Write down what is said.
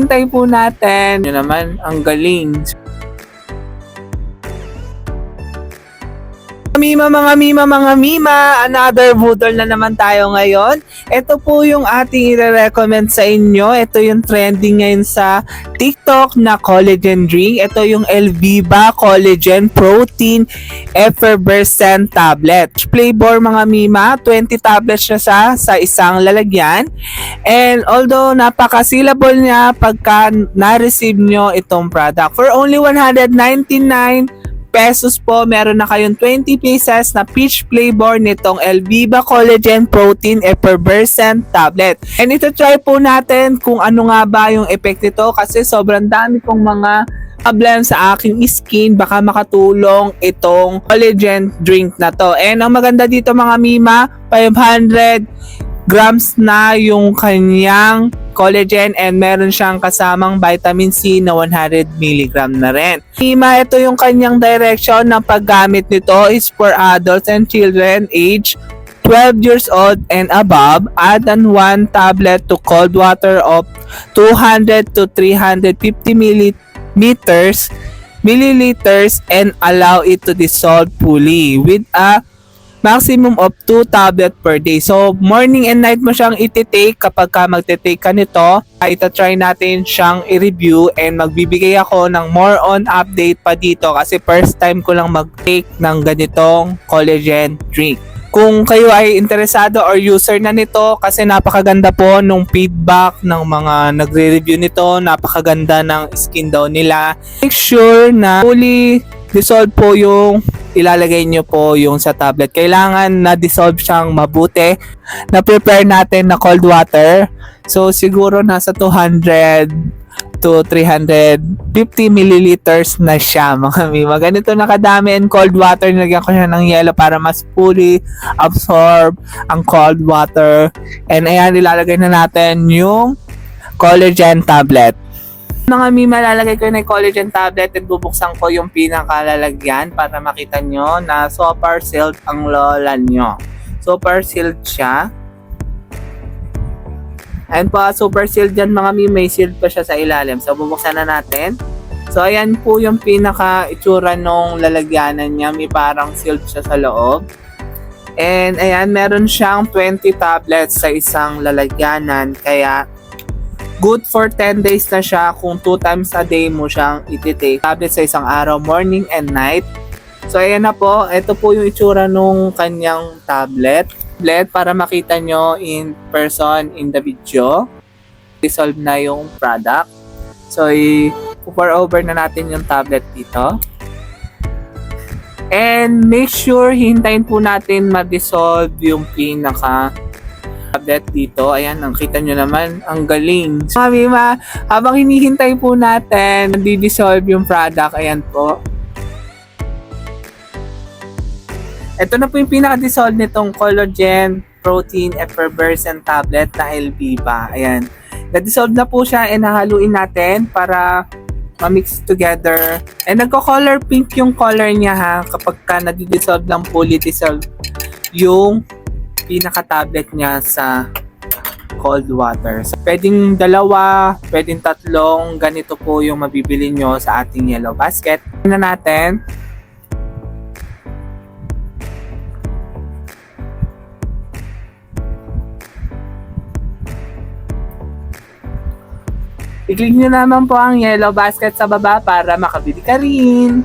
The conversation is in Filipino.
Hintay po natin. Yun naman, ang galing. Mga mima, another budol na naman tayo ngayon. Ito po yung ating i-recommend sa inyo. Ito yung trending ngayon sa TikTok na collagen drink. Ito yung Elviva Collagen Protein Effervescent Tablet. Flavor mga mima, 20 tablets siya sa isang lalagyan. And although napaka-sealable niya pagka na-receive nyo itong product. For only 199 pesos po, meron na kayong 20 pieces na peach flavor nitong Elviva Collagen Protein Effervescent Tablet. And ito try po natin kung ano nga ba yung effect nito kasi sobrang dami kong mga problem sa aking skin, baka makatulong itong collagen drink na to. And ang maganda dito mga mima, 500 grams na yung kanyang collagen and meron siyang kasamang vitamin C na 100 mg na rin. Mima, ito yung kanyang direction ng paggamit nito is for adults and children age 12 years old and above. Add on 1 tablet to cold water of 200 to 350 milliliters and allow it to dissolve fully with a maximum of 2 tablet per day. So, morning and night mo siyang iti-take kapag ka magte-take ka nito. Ita-try natin siyang i-review and magbibigay ako ng more on update pa dito kasi first time ko lang mag-take ng ganitong collagen drink. Kung kayo ay interesado or user na nito kasi napakaganda po nung feedback ng mga nagre-review nito, napakaganda ng skin daw nila. Make sure na fully dissolve po yung ilalagay nyo po yung sa tablet. Kailangan na-dissolve siyang mabuti. Na-prepare natin na cold water. So, siguro nasa 200 to 350 milliliters na siya mga mima. Ganito na kadami and cold water. Nilagyan ko siya ng yelo para mas fully absorb ang cold water. And ayan, ilalagay na natin yung collagen tablet. Mga mima, lalagay ko na yung collagen tablet at bubuksan ko yung pinakalalagyan para makita nyo na super sealed ang lola nyo. Super sealed siya. And pa super sealed yan mga mima, may sealed pa siya sa ilalim. So bubuksan na natin. So ayan po yung pinaka itsura nung lalagyanan niya. May parang sealed siya sa loob. And ayan, meron siyang 20 tablets sa isang lalagyanan. Kaya good for 10 days na siya kung 2 times a day mo siyang iti-take. Tablet sa isang araw, morning and night. So ayan na po, ito po yung itsura nung kanyang tablet. Para makita nyo in person in the video. Dissolve na yung product. So i-pour over na natin yung tablet dito. And make sure hintayin po natin ma-dissolve yung pinaka tablet dito. Ayan, nakita nyo naman, ang galing. So, mima, habang hinihintay po natin, di-dissolve yung product. Ayan po. Ito na po yung pinaka-dissolve nitong collagen protein effervescent tablet na Elviva. Ayan. Na-dissolve na po siya and hahaluin natin para ma-mix together. And nagko-color pink yung color niya ha kapag ka na-dissolve lang fully dissolve yung pinaka-tablet niya sa cold water. So, pwedeng dalawa, pwedeng tatlong, ganito po yung mabibili nyo sa ating yellow basket. Tingnan natin. I-click nyo naman po ang yellow basket sa baba para makabili ka rin.